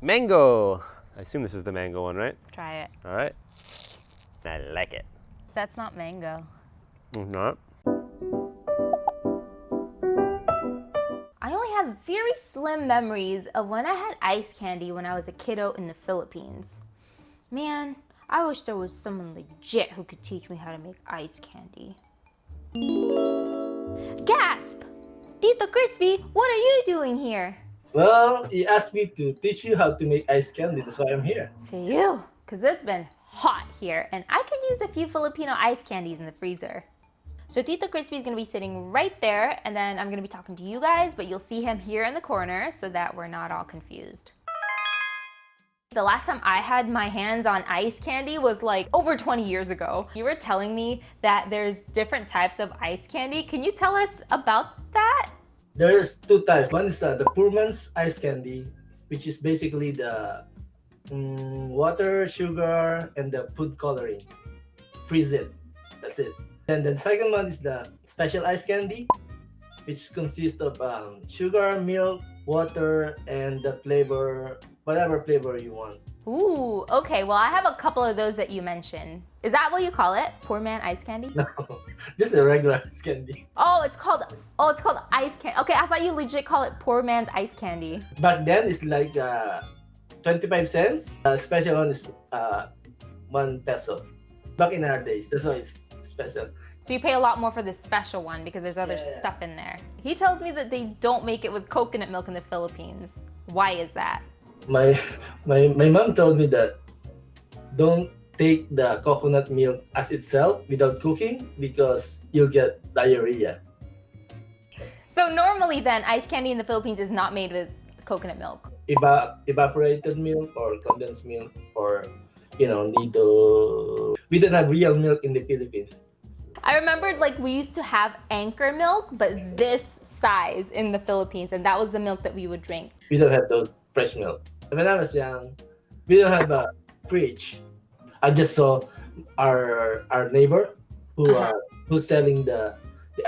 Mango. I assume this is the mango one, right? Try it. All right. I like it. That's not mango. Not. I only have very slim memories of when I had ice candy when I was a kiddo in the Philippines. Man, I wish there was someone legit who could teach me how to make ice candy. Gasp! Tito Crispi, what are you doing here? Well, he asked me to teach you how to make ice candy. That's why I'm here. For you, because it's been hot here and I could use a few Filipino ice candies in the freezer. So Tito Crispi is going to be sitting right there, and then I'm going to be talking to you guys, but you'll see him here in the corner so that we're not all confused. The last time I had my hands on ice candy was like over 20 years ago. You were telling me that there's different types of ice candy. Can you tell us about that? There's two types. One is the poor man's ice candy, which is basically the water, sugar, and the food coloring. Freeze it. That's it. And the second one is the special ice candy, which consists of sugar, milk, water, and the flavor, whatever flavor you want. Ooh, okay. Well, I have a couple of those that you mentioned. Is that what you call it? Poor man ice candy? No, just a regular ice candy. Oh, it's called ice candy. Okay, I thought you legit call it poor man's ice candy. Back then, it's like 25 cents. Special one is 1 peso. Back in our days, that's why it's special. So you pay a lot more for the special one because there's other stuff in there. He tells me that they don't make it with coconut milk in the Philippines. Why is that? My mom told me that don't take the coconut milk as itself without cooking because you'll get diarrhea. So normally then, ice candy in the Philippines is not made with coconut milk. Evaporated milk or condensed milk or nido. We don't have real milk in the Philippines. I remembered like we used to have Anchor milk, but this size in the Philippines, and that was the milk that we would drink. We don't have those fresh milk. When I was young, we don't have a fridge. I just saw our neighbor who's selling the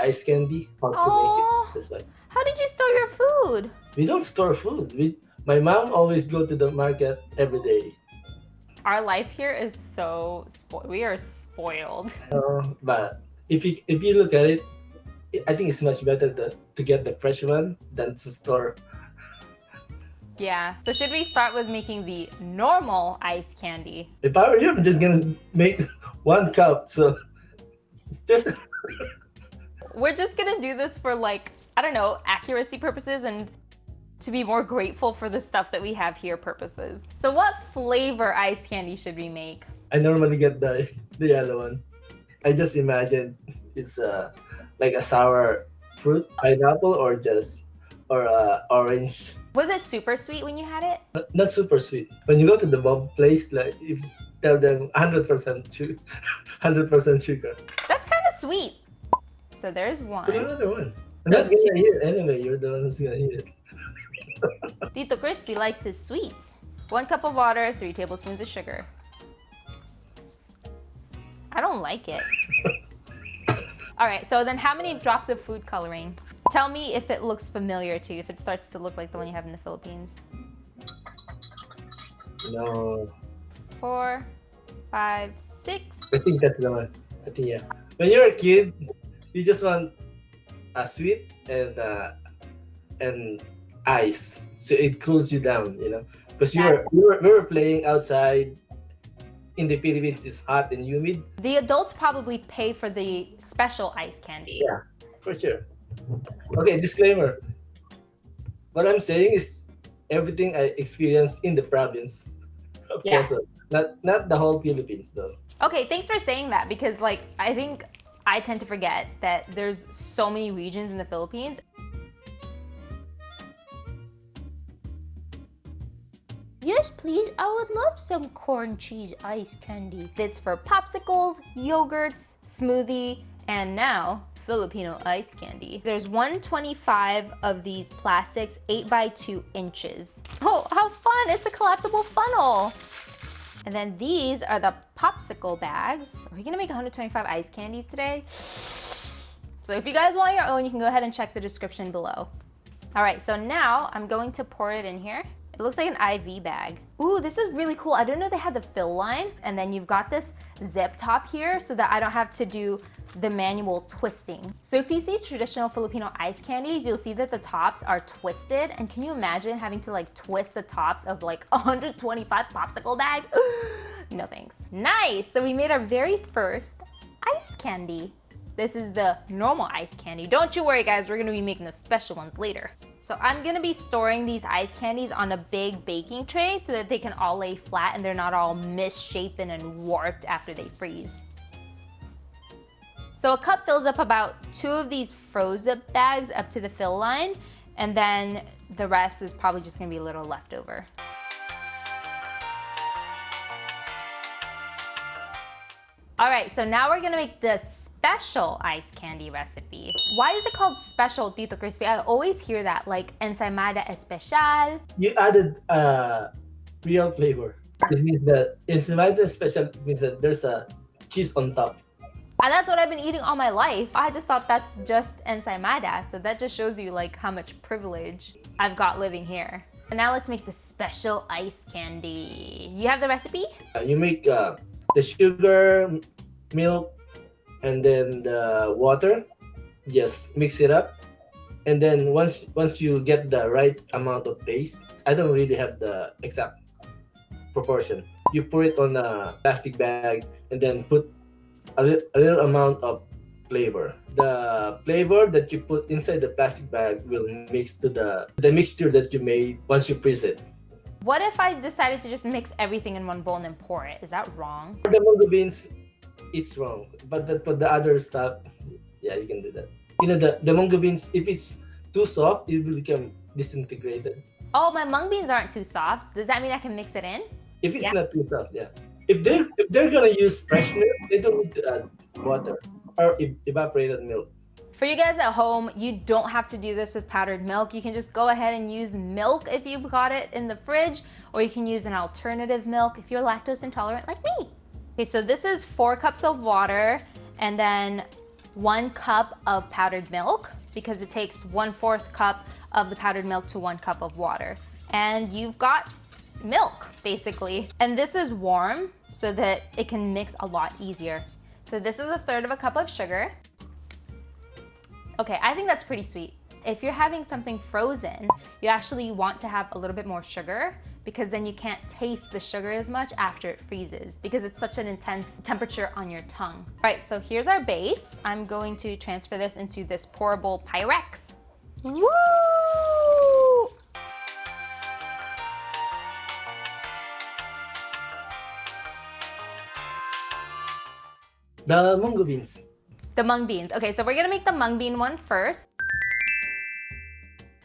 ice candy, how to make it. That's why. How did you store your food? We don't store food. My mom always go to the market every day. Our life here is so spoiled. We are spoiled. But if you look at it, I think it's much better to get the fresh one than to store. Yeah. So should we start with making the normal ice candy? If I were you, I'm just gonna make 1 cup. So just We're just gonna do this for like, I don't know, accuracy purposes and to be more grateful for the stuff that we have here purposes. So what flavor ice candy should we make? I normally get the yellow one. I just imagine it's like a sour fruit, pineapple, or orange. Was it super sweet when you had it? Not super sweet. When you go to the Bob place, like if you tell them 100% sugar, 100% sugar. That's kind of sweet. So there's Put one. another one. I'm not gonna eat it anyway. You're the one who's gonna eat it. Tito Crispi likes his sweets. 1 cup of water, 3 tablespoons of sugar. I don't like it. All right, so then how many drops of food coloring? Tell me if it looks familiar to you, if it starts to look like the one you have in the Philippines. No. 4, 5, 6. I think that's the one. I think yeah. When you're a kid, you just want a sweet and ice, so it cools you down, because we were playing outside. In the Philippines, it's hot and humid. The adults probably pay for the special ice candy. Yeah, for sure. Okay, disclaimer. What I'm saying is everything I experienced in the province of Quezon, not the whole Philippines though. Okay, thanks for saying that because like I think I tend to forget that there's so many regions in the Philippines. Yes, please. I would love some corn cheese ice candy. It's for popsicles, yogurts, smoothie, and now Filipino ice candy. There's 125 of these plastics, 8 by 2 inches. Oh, how fun! It's a collapsible funnel. And then these are the popsicle bags. Are we gonna make 125 ice candies today? So if you guys want your own, you can go ahead and check the description below. All right, so now I'm going to pour it in here. It looks like an IV bag. Ooh, this is really cool. I didn't know they had the fill line. And then you've got this zip top here so that I don't have to do the manual twisting. So if you see traditional Filipino ice candies, you'll see that the tops are twisted. And can you imagine having to like twist the tops of like 125 popsicle bags? No thanks. Nice, so we made our very first ice candy. This is the normal ice candy. Don't you worry guys, we're gonna be making the special ones later. So I'm gonna be storing these ice candies on a big baking tray so that they can all lay flat and they're not all misshapen and warped after they freeze. So a cup fills up about 2 of these frozen bags up to the fill line, and then the rest is probably just gonna be a little leftover. All right, so now we're gonna make the special ice candy recipe. Why is it called special, Tito Crispi? I always hear that, like ensaimada especial. You added real flavor. It means that ensaimada special means that there's a cheese on top. And that's what I've been eating all my life. I just thought that's just ensaimada, so that just shows you like how much privilege I've got living here. And now let's make the special ice candy. You have the recipe? You make the sugar, milk, and then the water. Just mix it up, and then once you get the right amount of taste, I don't really have the exact proportion. You pour it on a plastic bag and then put a little amount of flavor. The flavor that you put inside the plastic bag will mix to the mixture that you made once you freeze it. What if I decided to just mix everything in one bowl and then pour it? Is that wrong? For the mango beans, it's wrong. But for the other stuff, yeah, you can do that. You know, the mango beans, if it's too soft, it will become disintegrated. Oh, my mung beans aren't too soft. Does that mean I can mix it in? If it's not too soft, yeah. If they're gonna use fresh milk, they don't need to add water or evaporated milk. For you guys at home, you don't have to do this with powdered milk. You can just go ahead and use milk if you've got it in the fridge, or you can use an alternative milk if you're lactose intolerant like me. Okay, so this is 4 cups of water and then 1 cup of powdered milk, because it takes 1/4 cup of the powdered milk to 1 cup of water. And you've got milk, basically. And this is warm so that it can mix a lot easier. So this is 1/3 cup of sugar. Okay, I think that's pretty sweet. If you're having something frozen, you actually want to have a little bit more sugar, because then you can't taste the sugar as much after it freezes, because it's such an intense temperature on your tongue. All right, so here's our base. I'm going to transfer this into this pourable Pyrex. Woo! The mango beans. The mung beans. Okay, so we're gonna make the mung bean one first.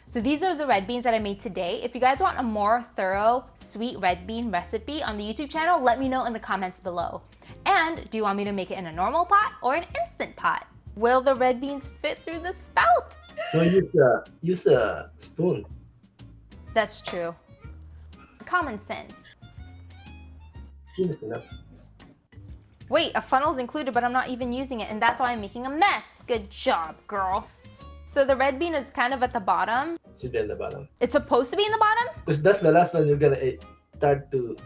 So these are the red beans that I made today. If you guys want a more thorough sweet red bean recipe on the YouTube channel, let me know in the comments below. And do you want me to make it in a normal pot or an instant pot? Will the red beans fit through the spout? No, use a spoon. That's true. Common sense. Spoon is enough. Wait, a funnel's included, but I'm not even using it, and that's why I'm making a mess. Good job, girl. So the red bean is kind of at the bottom. It should be at the bottom. It's supposed to be in the bottom? Because that's the last one you're gonna start to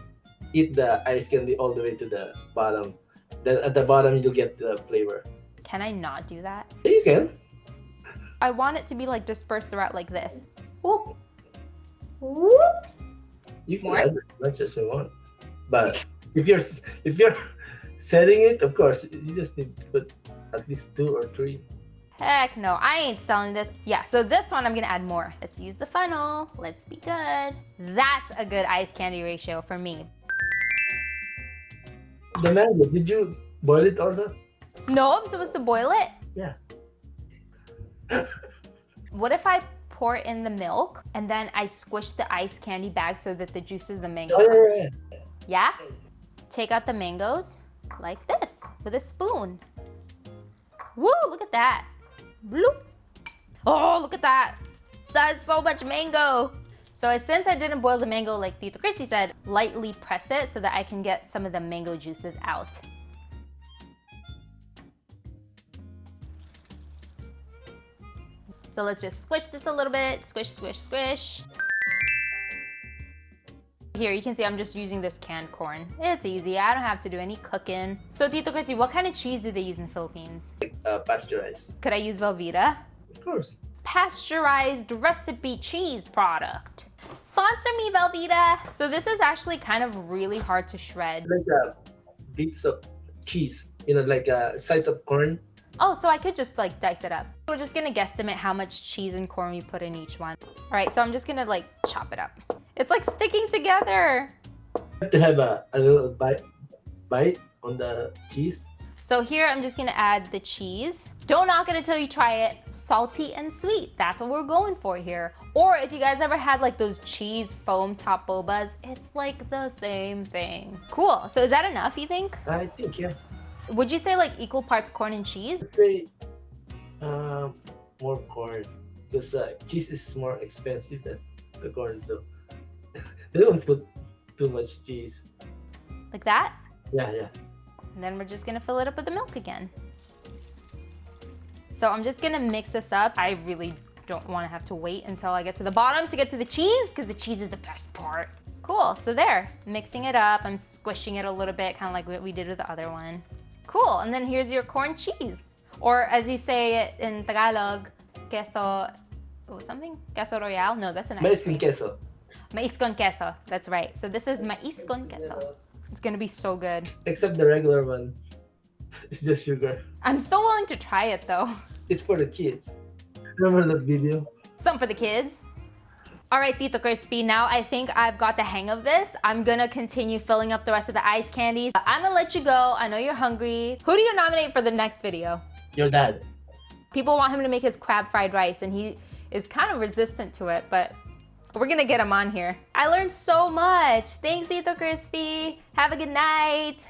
eat the ice candy all the way to the bottom. Then at the bottom you'll get the flavor. Can I not do that? Yeah, you can. I want it to be like dispersed throughout like this. Whoop. Whoop. You can More? add as much as you want. But if you're setting it, of course, you just need to put at least 2 or 3. Heck no, I ain't selling this. Yeah, so this one I'm gonna add more. Let's use the funnel. Let's be good. That's a good ice candy ratio for me. The mango, did you boil it also? No, I'm supposed to boil it? Yeah. What if I pour in the milk and then I squish the ice candy bag so that the juices of the mango come? Oh, yeah. Yeah? Take out the mangoes like this with a spoon. Woo, look at that. Bloop. Oh, look at that. That's so much mango. So since I didn't boil the mango like Tito Crispi said, lightly press it so that I can get some of the mango juices out. So let's just squish this a little bit. Squish, squish, squish. Here, you can see I'm just using this canned corn. It's easy, I don't have to do any cooking. So Tito Crispi, what kind of cheese do they use in the Philippines? Pasteurized. Could I use Velveeta? Of course. Pasteurized recipe cheese product. Sponsor me, Velveeta. So this is actually kind of really hard to shred. Like bits of cheese, you know, like a size of corn. Oh, so I could just like dice it up. We're just gonna guesstimate how much cheese and corn we put in each one. All right, so I'm just gonna like chop it up. It's like sticking together. To have a little bite on the cheese. So here I'm just gonna add the cheese. Don't knock it until you try it. Salty and sweet, that's what we're going for here. Or if you guys ever had like those cheese foam top bobas, it's like the same thing. Cool, so is that enough, you think? I think, yeah. Would you say like equal parts corn and cheese? Let's say more corn, because cheese is more expensive than the corn, so they don't put too much cheese. Like that? Yeah, yeah. And then we're just gonna fill it up with the milk again. So I'm just gonna mix this up. I really don't wanna have to wait until I get to the bottom to get to the cheese, because the cheese is the best part. Cool, so there, mixing it up. I'm squishing it a little bit, kind of like what we did with the other one. Cool, and then here's your corn cheese. Or as you say it in Tagalog, queso, oh, something? Queso royale? No, that's an Mais ice con cream. queso. Mais con queso, that's right. So this is mais con queso. It's gonna be so good. Except the regular one. It's just sugar. I'm still willing to try it though. It's for the kids. Remember that video? Something for the kids. All right, Tito Crispi, now I think I've got the hang of this. I'm gonna continue filling up the rest of the ice candies. I'm gonna let you go. I know you're hungry. Who do you nominate for the next video? Your dad. People want him to make his crab fried rice and he is kind of resistant to it, but we're gonna get him on here. I learned so much. Thanks, Tito Crispi. Have a good night.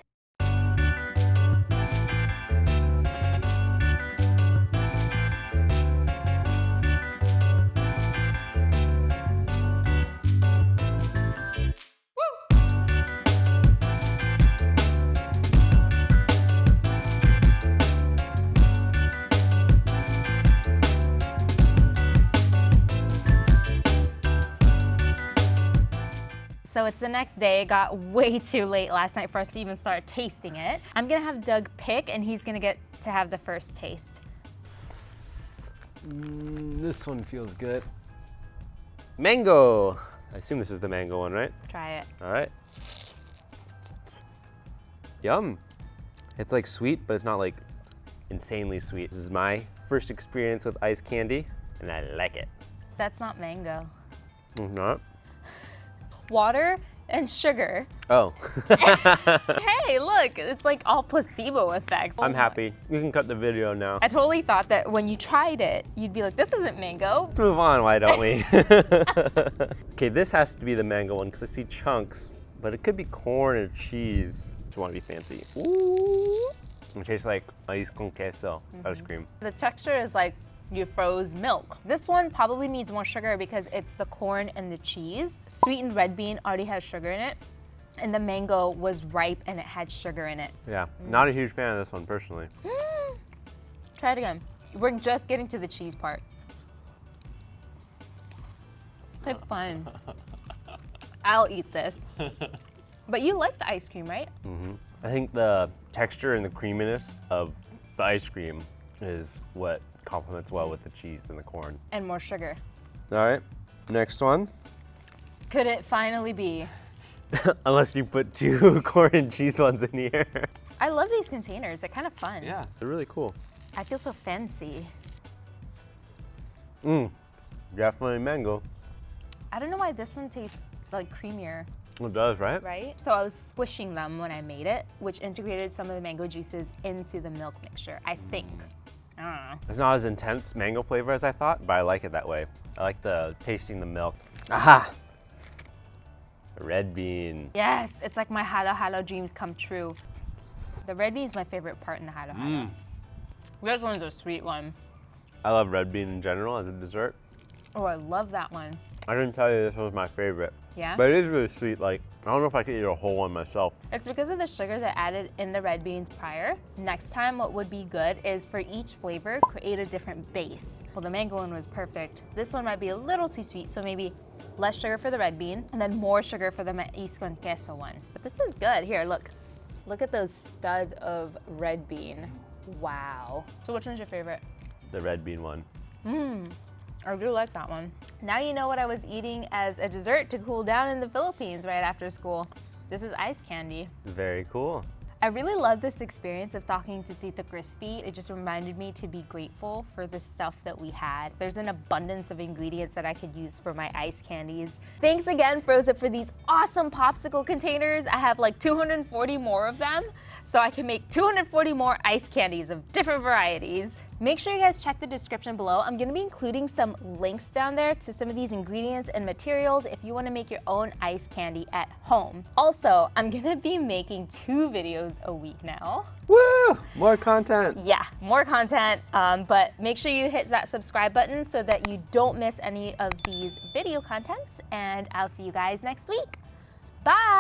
So it's the next day. It got way too late last night for us to even start tasting it. I'm gonna have Doug pick and he's gonna get to have the first taste. This one feels good. Mango. I assume this is the mango one, right? Try it. All right. Yum. It's like sweet, but it's not like insanely sweet. This is my first experience with ice candy, and I like it. That's not mango. Not? Water and sugar. Oh. Hey, look, it's like all placebo effect. I'm happy. We can cut the video now. I totally thought that when you tried it, you'd be like, this isn't mango. Let's move on, why don't we? Okay, this has to be the mango one because I see chunks, but it could be corn or cheese. Just want to be fancy. Ooh. It tastes like ice con queso ice cream. The texture is like you froze milk. This one probably needs more sugar because it's the corn and the cheese. Sweetened red bean already has sugar in it, and the mango was ripe and it had sugar in it. Yeah, not a huge fan of this one personally. Try it again. We're just getting to the cheese part. It's fine. I'll eat this. But you like the ice cream, right? I think the texture and the creaminess of the ice cream is what complements well with the cheese and the corn. And more sugar. All right, next one. Could it finally be? Unless you put two corn and cheese ones in here. I love these containers. They're kind of fun. Yeah, they're really cool. I feel so fancy. Definitely mango. I don't know why this one tastes like creamier, It does, right? right? So I was squishing them when I made it, which integrated some of the mango juices into the milk mixture, I think. I don't know. It's not as intense mango flavor as I thought, but I like it that way. I like the tasting the milk. Aha! Red bean. Yes, it's like my halo halo dreams come true. The red bean is my favorite part in the halo halo. This one's a sweet one. I love red bean in general as a dessert. Oh, I love that one. I didn't tell you this was my favorite. Yeah? But it is really sweet, like I don't know if I could eat a whole one myself. It's because of the sugar that added in the red beans prior. Next time, what would be good is for each flavor, create a different base. Well, the mango one was perfect. This one might be a little too sweet, so maybe less sugar for the red bean, and then more sugar for the maíz con queso one. But this is good. Here, look. Look at those studs of red bean. Wow. So which one's your favorite? The red bean one. I do like that one. Now you know what I was eating as a dessert to cool down in the Philippines right after school. This is ice candy. Very cool. I really love this experience of talking to Tito Crispi. It just reminded me to be grateful for the stuff that we had. There's an abundance of ingredients that I could use for my ice candies. Thanks again, Frozen, for these awesome popsicle containers. I have like 240 more of them, so I can make 240 more ice candies of different varieties. Make sure you guys check the description below. I'm gonna be including some links down there to some of these ingredients and materials if you wanna make your own ice candy at home. Also, I'm gonna be making 2 videos a week now. Woo! More content. Yeah, more content, but make sure you hit that subscribe button so that you don't miss any of these video contents, and I'll see you guys next week. Bye!